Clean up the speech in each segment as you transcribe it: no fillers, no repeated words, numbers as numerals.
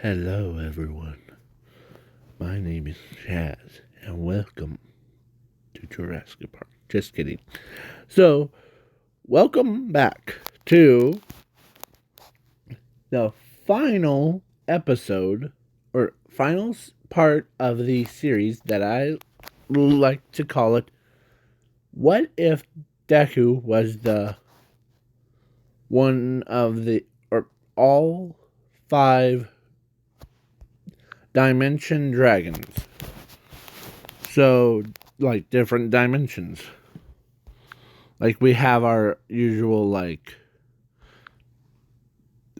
Hello, everyone. My name is Chaz, and welcome to Jurassic Park. Just kidding. So, welcome back to the final episode, or final part of the series that I like to call it. What if Deku was the one of the, or all 5 dimension dragons? So, like, different dimensions. Like, we have our usual, like,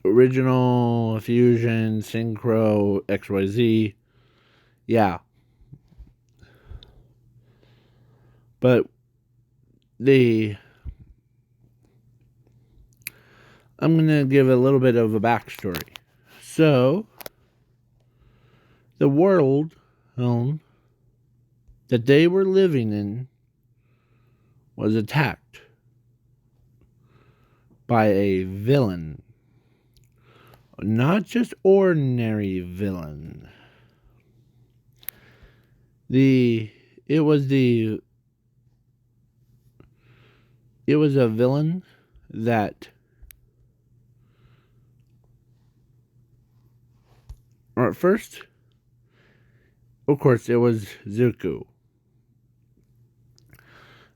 original, fusion, synchro, XYZ. Yeah. But I'm going to give a little bit of a backstory. So, the world that they were living in was attacked by a villain. Not just ordinary villain. It was a villain that, or at first, of course, it was Zuko.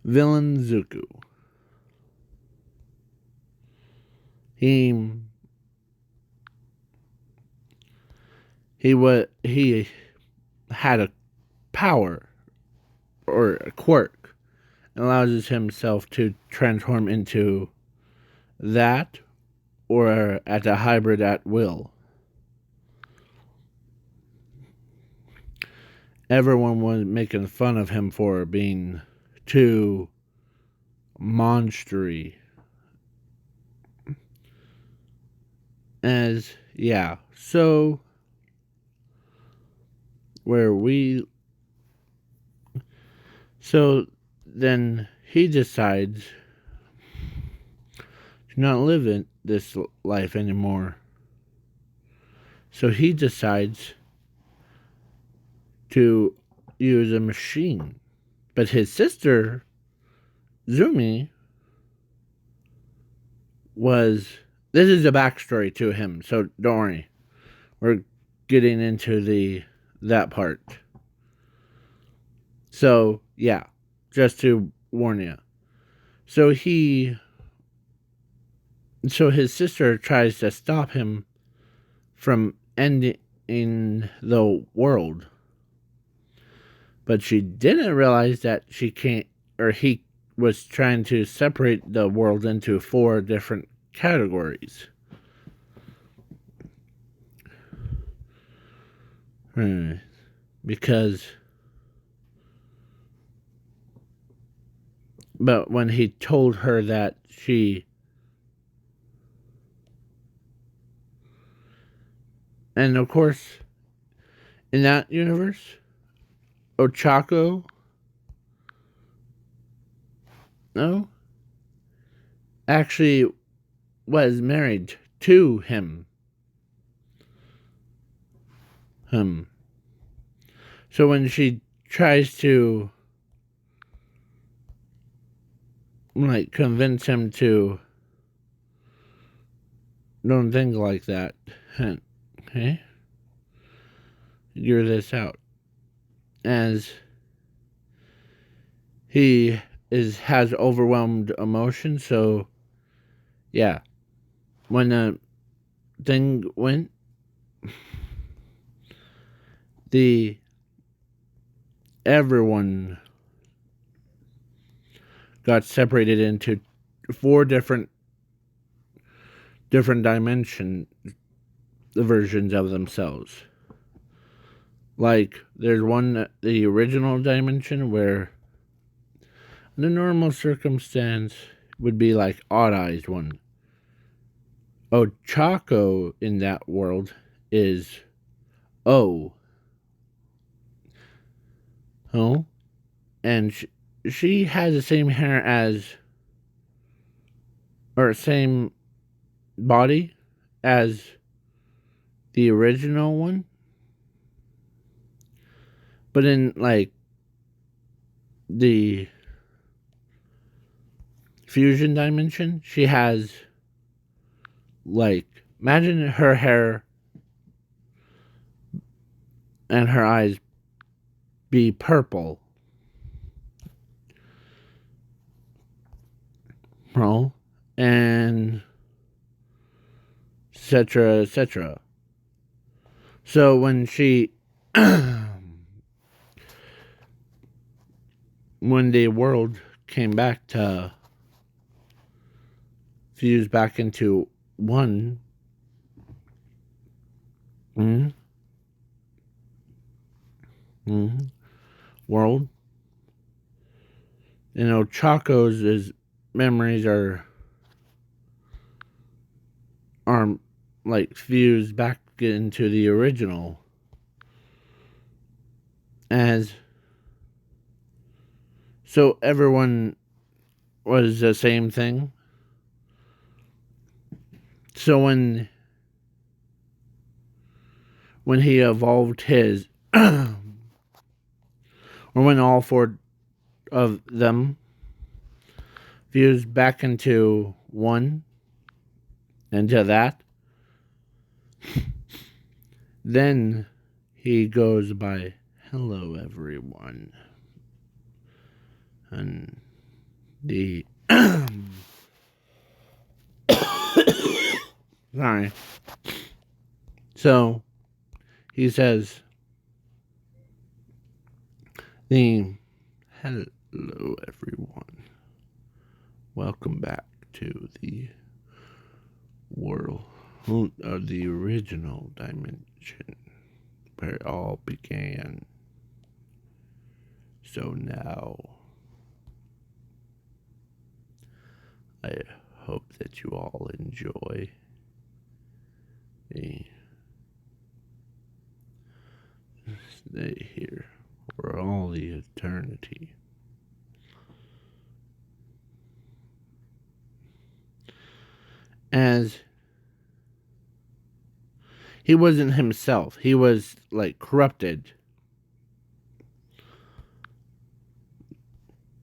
Villain Zuko. He had a power or a quirk and allows himself to transform into that or as a hybrid at will. Everyone was making fun of him for being too monstery. So then he decides to not live in this life anymore. So he decides to use a machine. But his sister, Zumi, this is a backstory to him, so don't worry. We're getting into that part. So, yeah, just to warn you. So his sister tries to stop him from ending the world. But she didn't realize that he was trying to separate the world into 4 different categories. But when he told her that and of course, in that universe, Ochako, actually was married to him. So when she tries to convince him to don't think like that, okay? Figure this out. As he has overwhelmed emotion, so yeah. When the thing went, everyone got separated into 4 different dimension versions of themselves. Like, there's the original dimension where the normal circumstance would be like Odd Eyes one. Ochako in that world is O. And she has the same hair or same body as the original one. But in, like, the fusion dimension, she has, like, imagine her hair and her eyes be purple. Bro. And etc. etc. So when she when the world came back to fuse back into one world, Chaco's memories are like fused back into the original, as so everyone was the same thing. So when he evolved his or when all four of them fused back into one, into that, then he goes by hello everyone, and the sorry, so he says the hello everyone, welcome back to the world of the original dimension where it all began. So now I hope that you all enjoy the stay here for all the eternity. As he wasn't himself, he was like corrupted.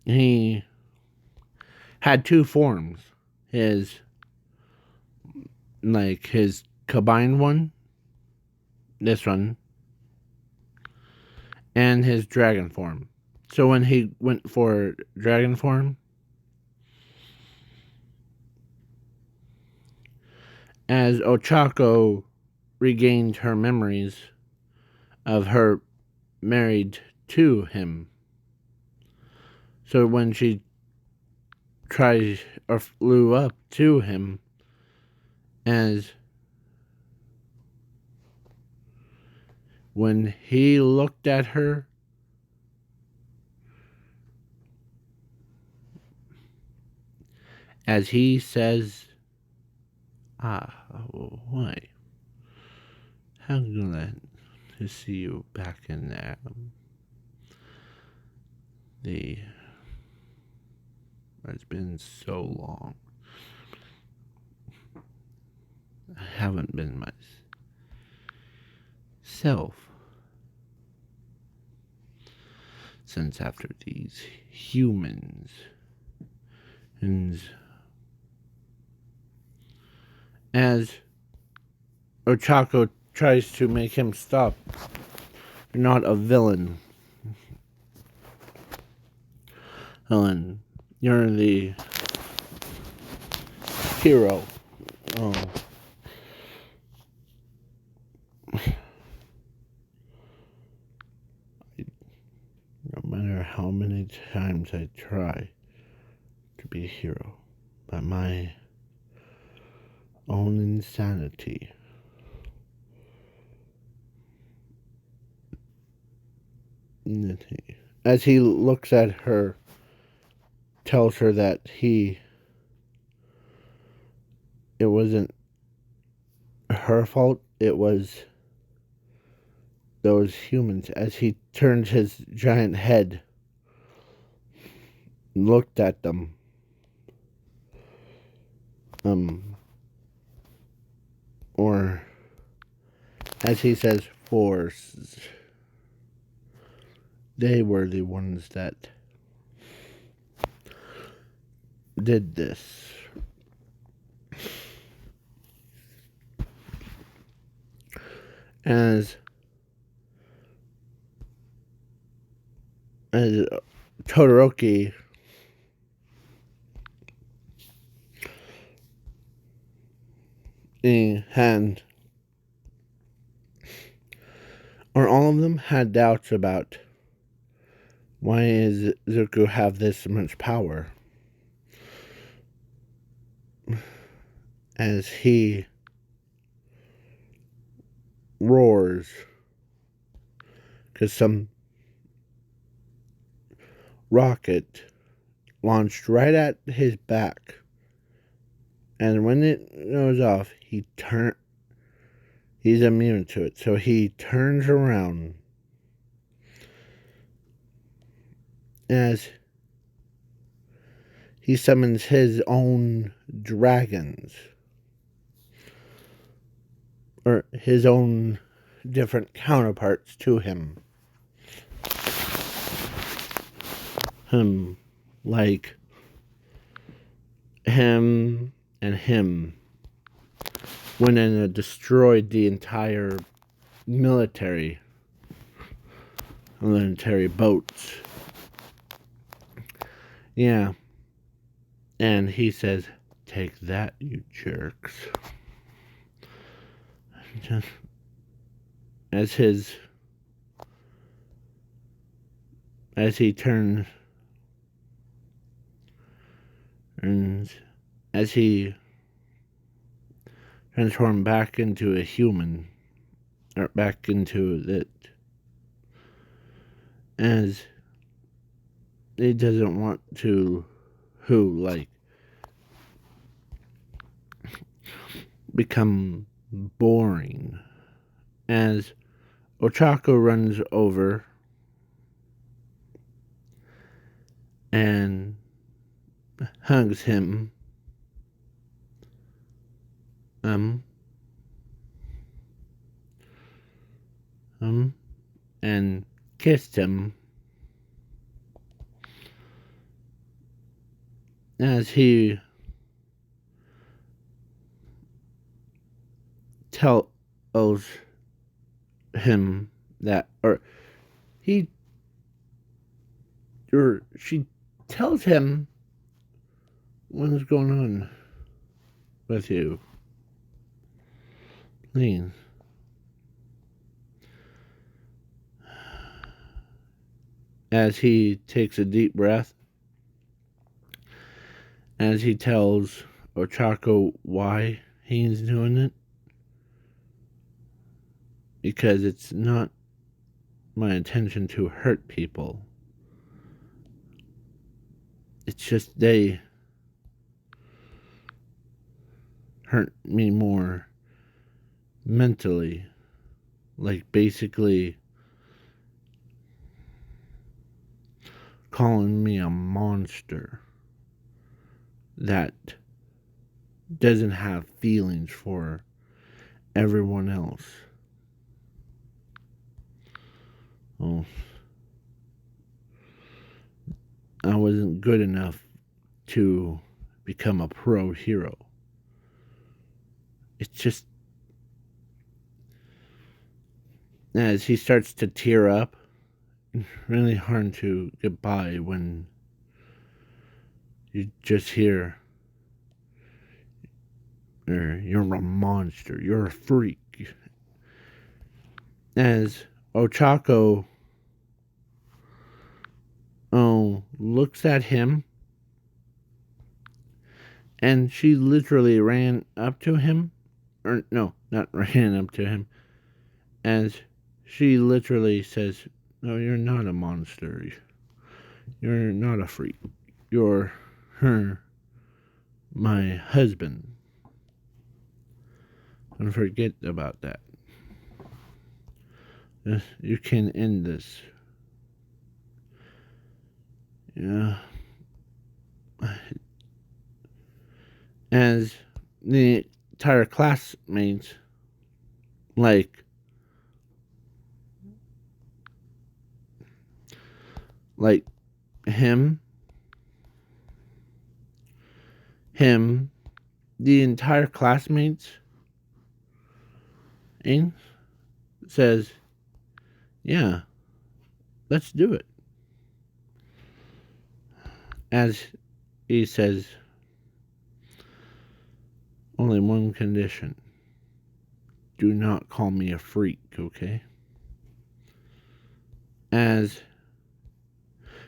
He had two forms. His combined one, this one, and his dragon form. So when he went for dragon form, as Ochako regained her memories of her married to him. So when she tried or flew up to him, as when he looked at her, as he says, why? How glad to see you back in there. It's been so long. I haven't been myself since after these humans. And as Ochako tries to make him stop, you're not a villain. Helen, you're the hero. Oh. No matter how many times I try to be a hero, by my own insanity, as he looks at her, tells her that it wasn't her fault, it was those humans, as he turned his giant head, looked at them, or As he says, force. They were the ones that did this. As Todoroki had, or all of them had doubts about why does Izuku have this much power. As he roars, because some rocket launched right at his back, and when it goes off, he's immune to it, so he turns around as he summons his own dragons, or his own different counterparts to him. Like him and him went in and destroyed the entire military boats. Yeah. And he says, "Take that, you jerks." Just as he turns, and as he transformed back into a human, or back into it, as he doesn't want to, become boring. As Ochako runs over and hugs him, and kissed him, as he tells him that, she tells him, "What's going on with you? Please." As he takes a deep breath, as he tells Ochako why he's doing it. Because it's not my intention to hurt people. It's just they hurt me more mentally. Like basically calling me a monster that doesn't have feelings for everyone else. Oh, I wasn't good enough to become a pro hero. It's just, as he starts to tear up, it's really hard to get by when you just hear, "You're a monster, you're a freak." As Ochako looks at him, and she literally ran up to him, or no, not ran up to him, as she literally says, "No, you're not a monster. You're not a freak. You're my husband. Don't forget about that. You can end this." Yeah. As the entire classmates, like him, the entire classmates, and says, yeah, let's do it. As he says, only one condition. Do not call me a freak, okay? As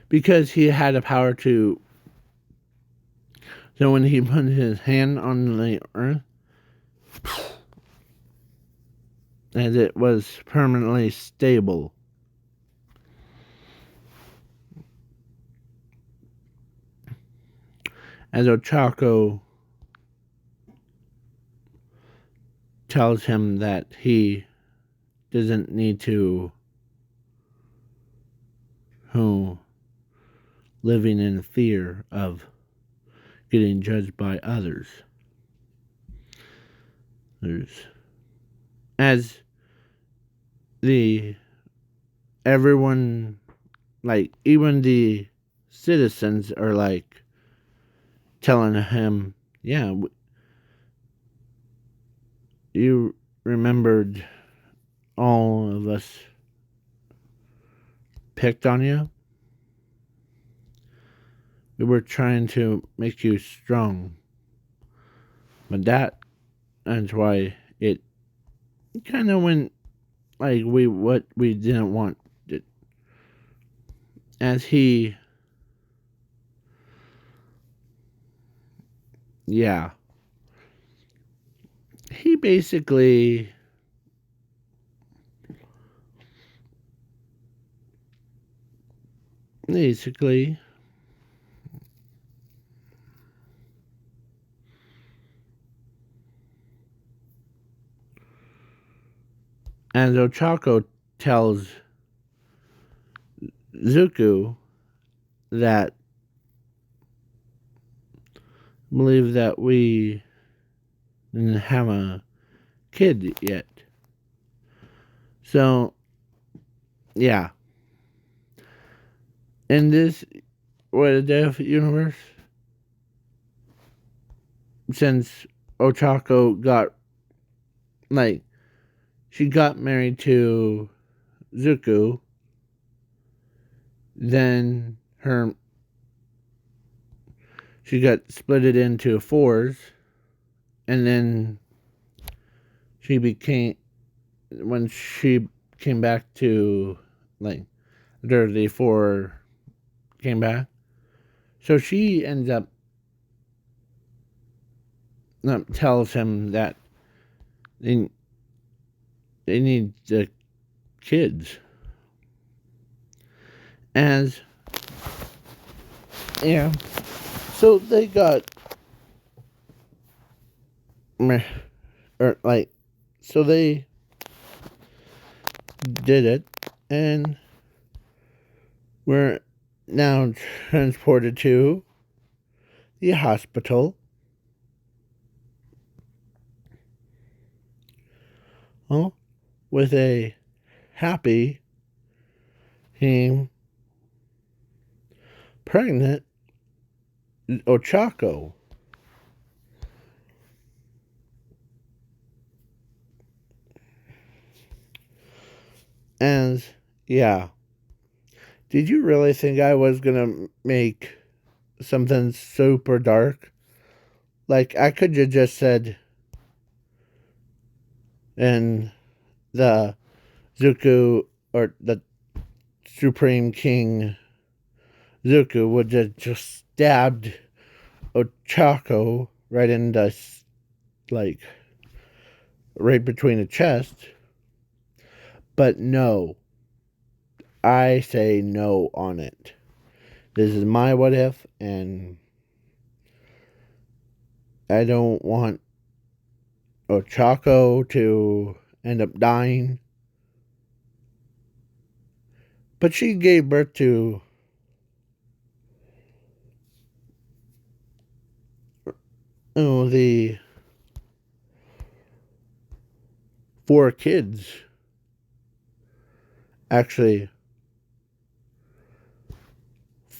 because he had the power to, so when he put his hand on the earth, as it was permanently stable. As Ochako tells him that he doesn't need to living in fear of getting judged by others. As everyone, like even the citizens are like telling him, yeah, you remembered all of us picked on you. We were trying to make you strong. But that's why it kind of went like what we didn't want it. As he, yeah, he basically as Ochako tells Zuku that believe that we didn't have a kid yet. So, yeah. In this What If universe, since Ochako got, like, she got married to Zuku, then she got splitted into fours, and then when she came back to, like, Dirty Four came back, so she ends up tells him that they need the kids. As yeah, so they got so they did it, and we're now transported to the hospital. Well, with a happy team pregnant Ochako. And yeah, did you really think I was gonna make something super dark? Like, I could have just said, and the Zuku, or the Supreme King Zuku, would have just stabbed Ochako right in the, like, right between the chest. But no, I say no on it. This is my what if, and I don't want Ochako to end up dying. But she gave birth to the 4 kids. Actually,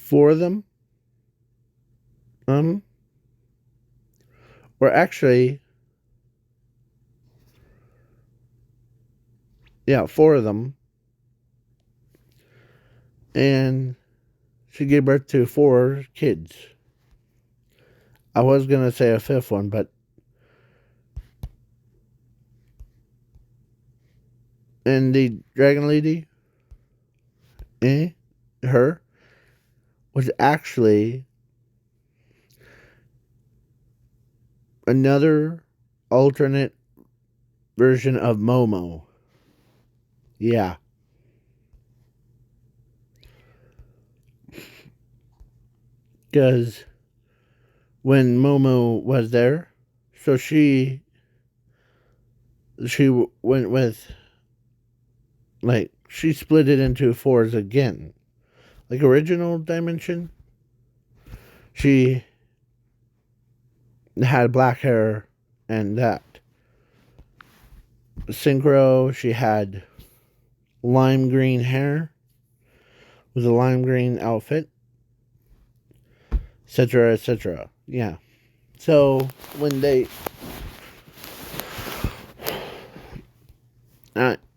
four of them. Or actually, yeah, four of them. And she gave birth to 4 kids. I was going to say a fifth one, but. And the dragon lady, her, was actually another alternate version of Momo. Yeah. Because when Momo was there, so she went with, like, she split it into 4s again. Like original dimension, she had black hair and that. Synchro, she had lime green hair with a lime green outfit, etc., etc. Yeah. So when they,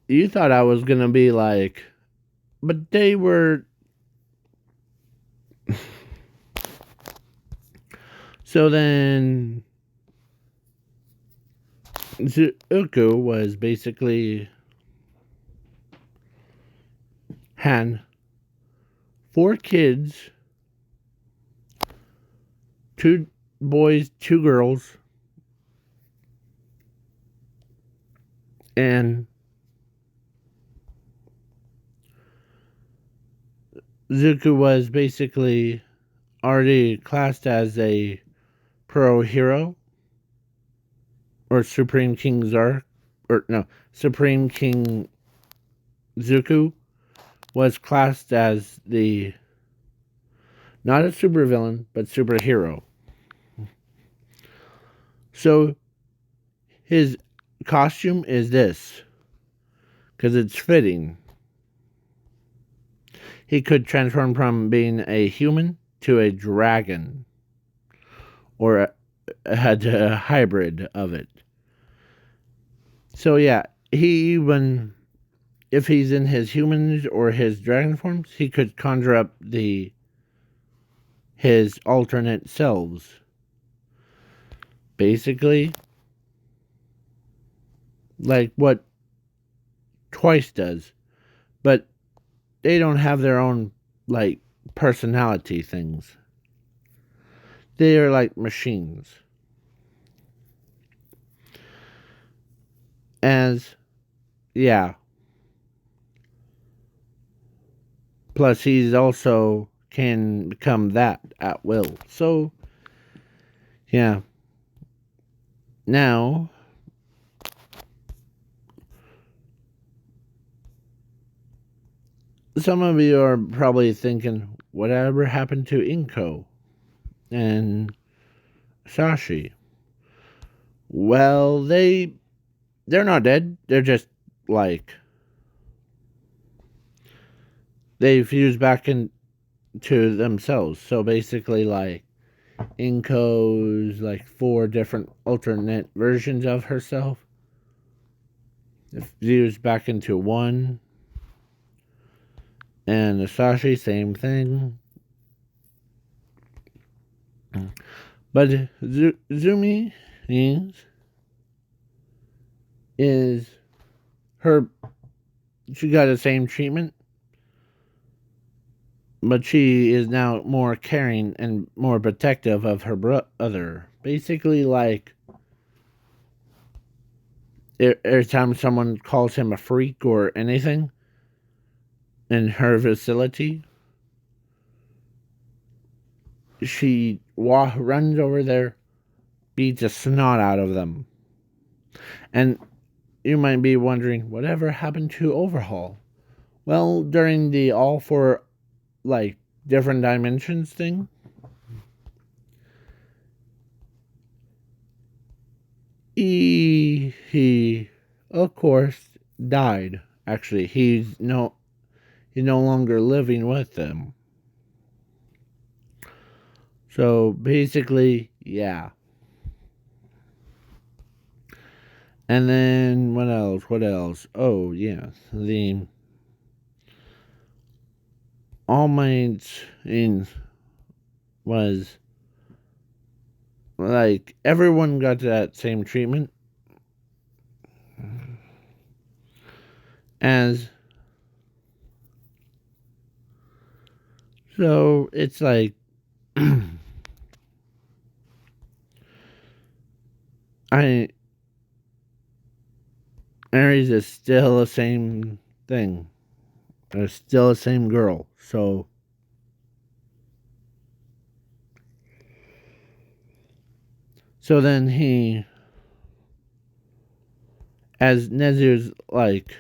you thought I was gonna be like, but they were. So then, Izuku was basically had 4 kids, 2 boys, 2 girls, and Zuko was basically already classed as a pro hero, or Supreme King Zark, or no, Supreme King Zuko was classed as the, not a supervillain, but superhero. So his costume is this, because it's fitting. He could transform from being a human to a dragon, or a hybrid of it. So yeah, he even, if he's in his humans or his dragon forms, he could conjure up his alternate selves. Basically, like what Twice does, but they don't have their own, like, personality things. They are like machines. As, yeah. Plus, he's also can become that at will. So, yeah. Now, some of you are probably thinking, whatever happened to Inko and Sashi? Well, they're not dead. They're just, like, they fuse back into themselves. So basically, like, Inko's, like, 4 different alternate versions of herself fused back into one. And Asashi, same thing. But Zumi is her. She got the same treatment, but she is now more caring and more protective of her brother. Basically, like, every time someone calls him a freak or anything in her facility, she runs over there, beats the snot out of them. And you might be wondering, whatever happened to Overhaul? Well, during the all 4, like, different dimensions thing, he of course died. Actually, he's no longer living with them. So basically, yeah. And then what else? What else? Oh yeah, the All Might's in was like everyone got that same treatment as so it's like I Aries is still the same thing. They're still the same girl. So then as Nezir's like,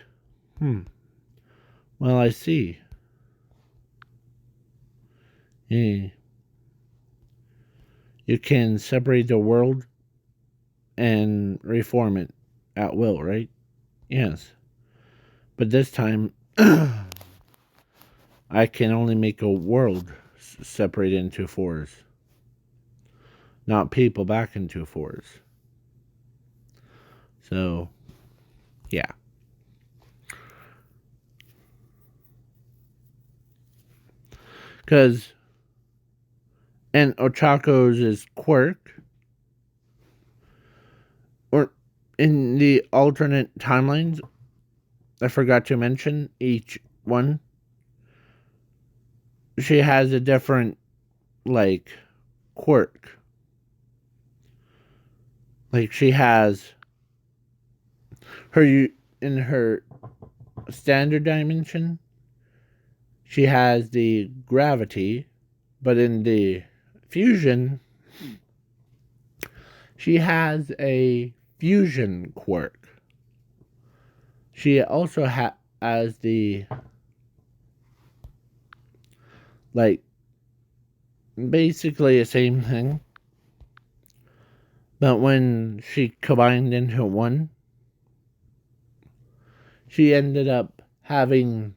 well, I see. You can separate the world and reform it at will, right? Yes. But this time, I can only make a world separate into fours, not people back into fours. So, yeah. Because, and Ochako's quirk, or in the alternate timelines, I forgot to mention each one. She has a different, like, quirk. Like, she has her, in her standard dimension, she has the gravity, but in the fusion, she has a fusion quirk. She also has the, like, basically the same thing. But when she combined into one, she ended up having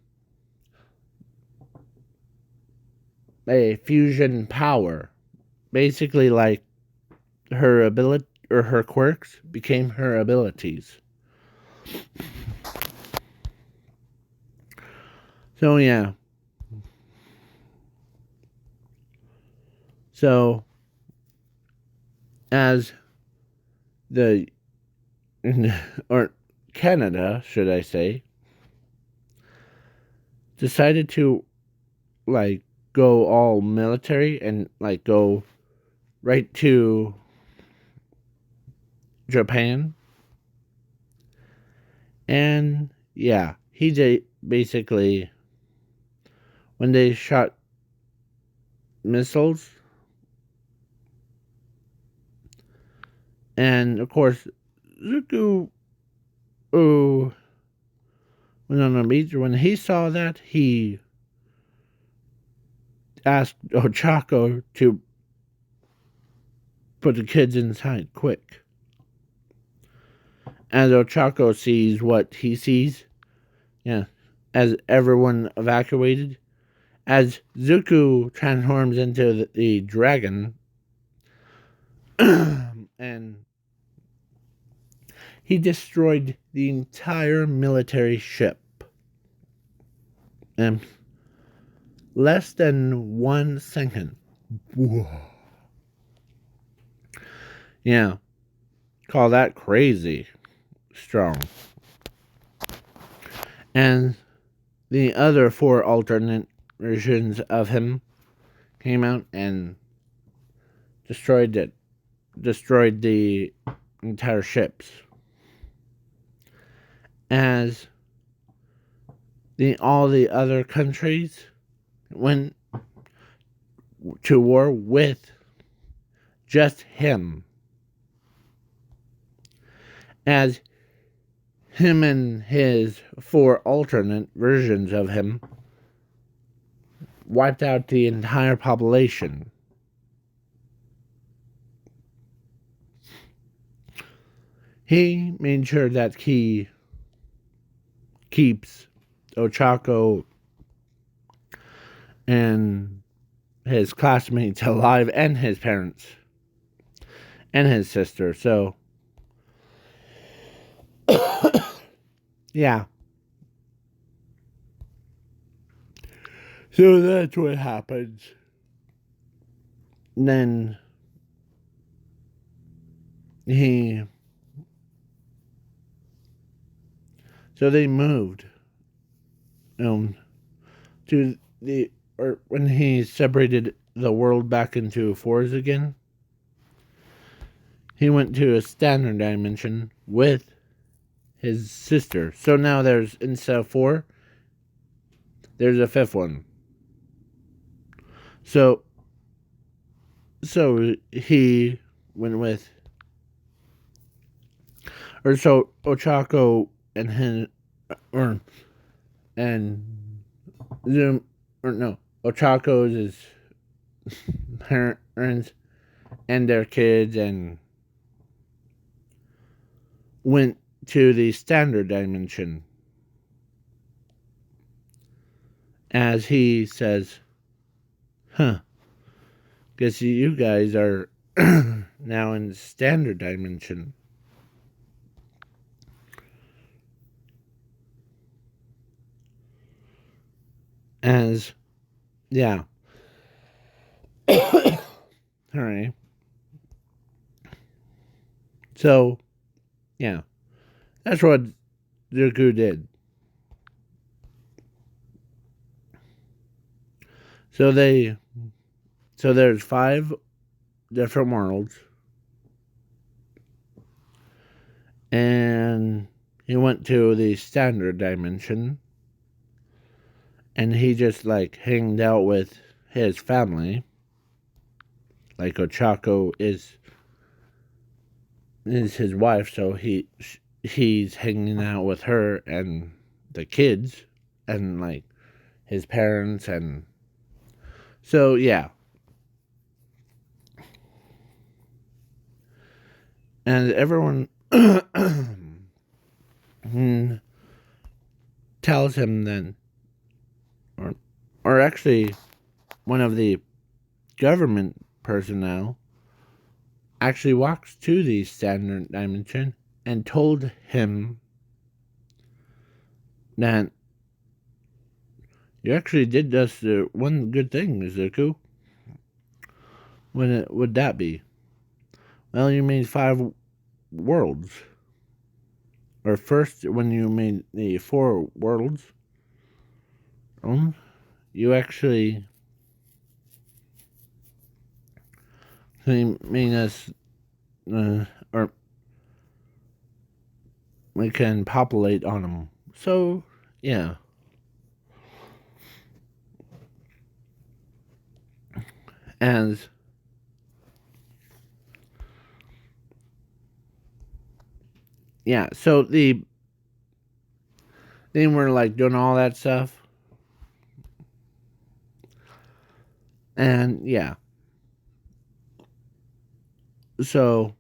a fusion power. Basically, like, her ability or her quirks became her abilities. So, yeah. So, as the, or Canada, should I say, decided to, like, go all military and, like, go right to Japan. And, yeah, he basically, when they shot missiles, and of course, Zuko, oh, went on a beach. When he saw that, he asked Ochako to put the kids inside quick. As Ochako sees what he sees, yeah, as everyone evacuated, as Zuko transforms into the dragon, and he destroyed the entire military ship in less than 1 second. Whoa. Yeah, call that crazy strong. And the other 4 alternate versions of him came out and destroyed the entire ships. As all the other countries went to war with just him. As him and his 4 alternate versions of him wiped out the entire population. He made sure that he keeps Ochako and his classmates alive and his parents and his sister. So, yeah. So that's what happens. And then so they moved to or when he separated the world back into fours again, he went to a standard dimension with his sister. So now there's, instead of 4, there's a 5th one. So he went with, or so Ochako and his, Ochako's his parents and their kids, and went to the standard dimension. As he says, guess you guys are now in the standard dimension. Yeah. Alright. So, yeah. That's what Deku did. So there's 5 different worlds. And he went to the standard dimension. And he just hanged out with his family. Like Ochako is his wife, so he's hanging out with her and the kids and his parents, and so yeah. And everyone tells him then, or actually one of the government personnel actually walks to the standard dimension and told him that you actually did just one good thing, Izuku. When would that be? Well, you made 5 worlds. Or first, when you made the 4 worlds, you actually made us, or we can populate on them. So, yeah. As yeah, so they were doing all that stuff. And yeah. So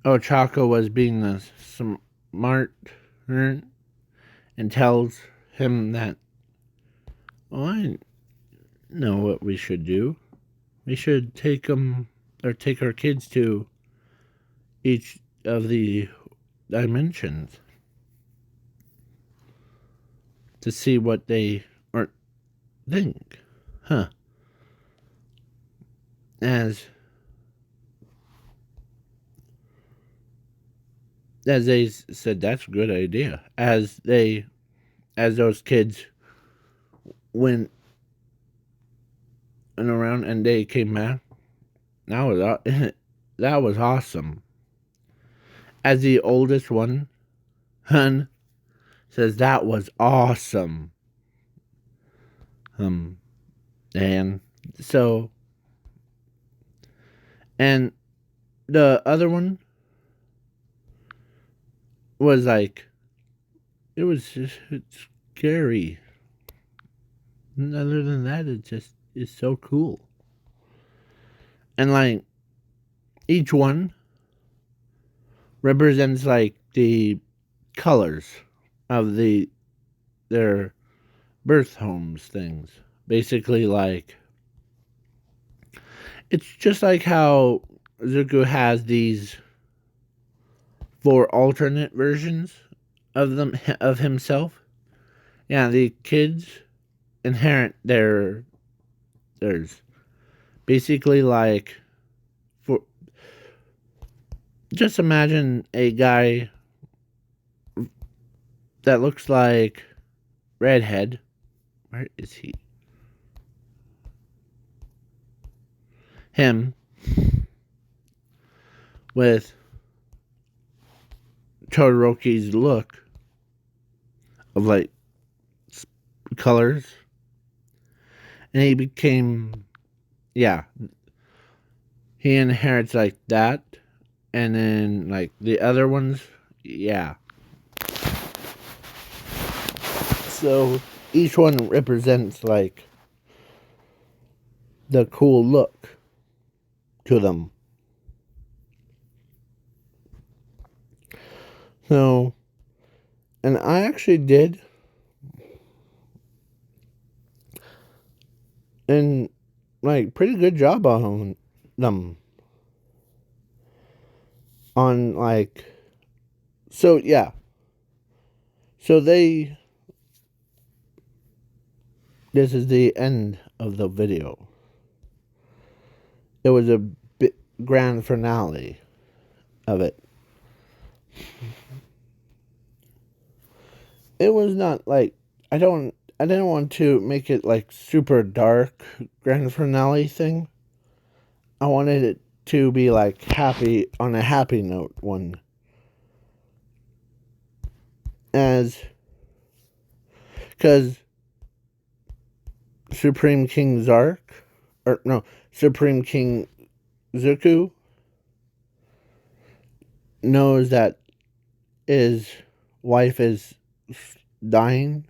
Ochako was being the smart and tells him that, I know what we should do. We should take our kids to each of the dimensions to see what they think. As they said, that's a good idea. As those kids went around and they came back, that was awesome. As the oldest one, Hun, says that was awesome. And so, and the other one was it was just, it's scary. And other than that, it just is so cool. And each one represents the colors of their birth homes things. Basically It's just like how Zuko has these 4 alternate versions of himself. Yeah, the kids inherit theirs. Basically, like, for just imagine a guy that looks like Redhead. Where is he? Him with Todoroki's look of like colors, and he became, yeah, he inherits like that, and then like the other ones, yeah. So each one represents like the cool look to them. So, and I actually did, and like pretty good job on them. On like, so yeah. So this is the end of the video. It was a grand finale of it. It was not like, I didn't want to make it like super dark grand finale thing. I wanted it to be like happy, on a happy note one. Because Supreme King Zark, or no, Supreme King Zuko knows that his wife is dying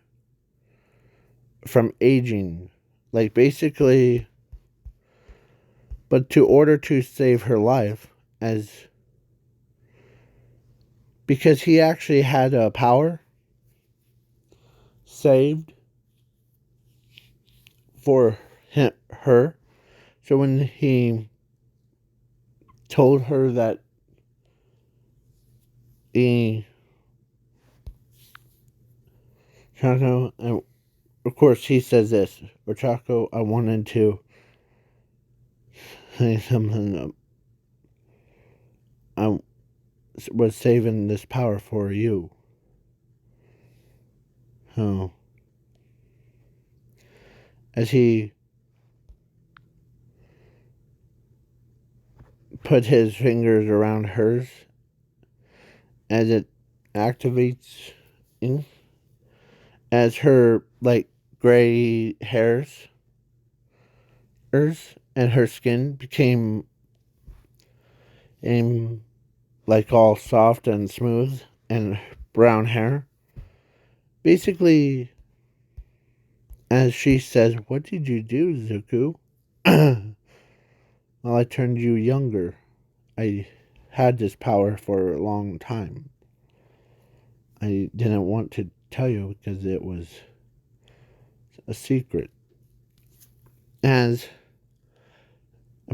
from aging. Like, basically, but to order to save her life, because he actually had a power saved for her. So when he told her that Chaco, and of course he says this, Chaco, I wanted to say something. I was saving this power for you. So, as he put his fingers around hers, as it activates in, as her like gray hairs and her skin became like all soft and smooth, and brown hair. Basically, as she says, what did you do, Zuko? Well, I turned you younger. I had this power for a long time. I didn't want to tell you because it was a secret. And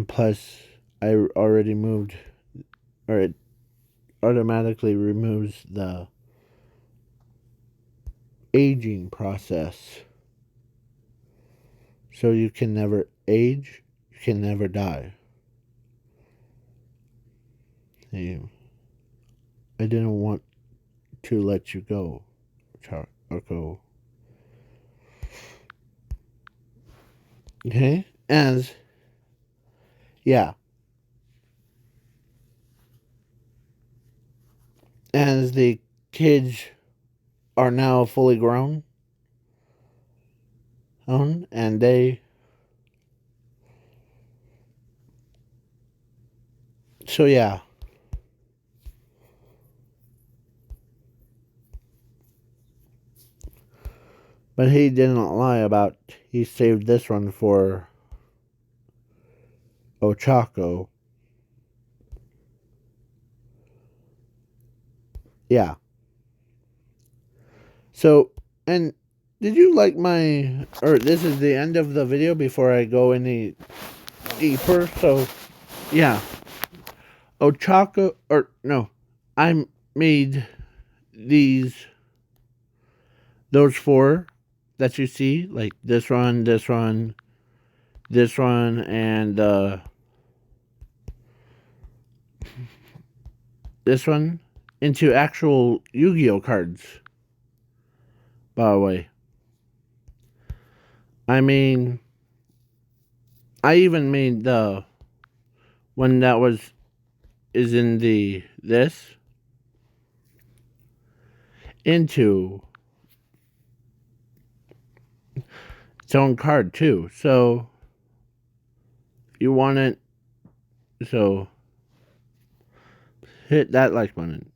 plus, I already moved, or it automatically removes the aging process. So you can never age, you can never die. I didn't want to let you go, Charco. Okay? As, yeah. As the kids are now fully grown, and they, so yeah. But he didn't lie about he saved this one for Ochako. Yeah. So, and did you like my, or this is the end of the video before I go any deeper. So, yeah. Ochaka, or no, I made those four that you see, like this one, this one, this one, and this one, into actual Yu-Gi-Oh cards. By the way, I mean, I even made the one that is in this into its own card too. So if you want it, so hit that like button.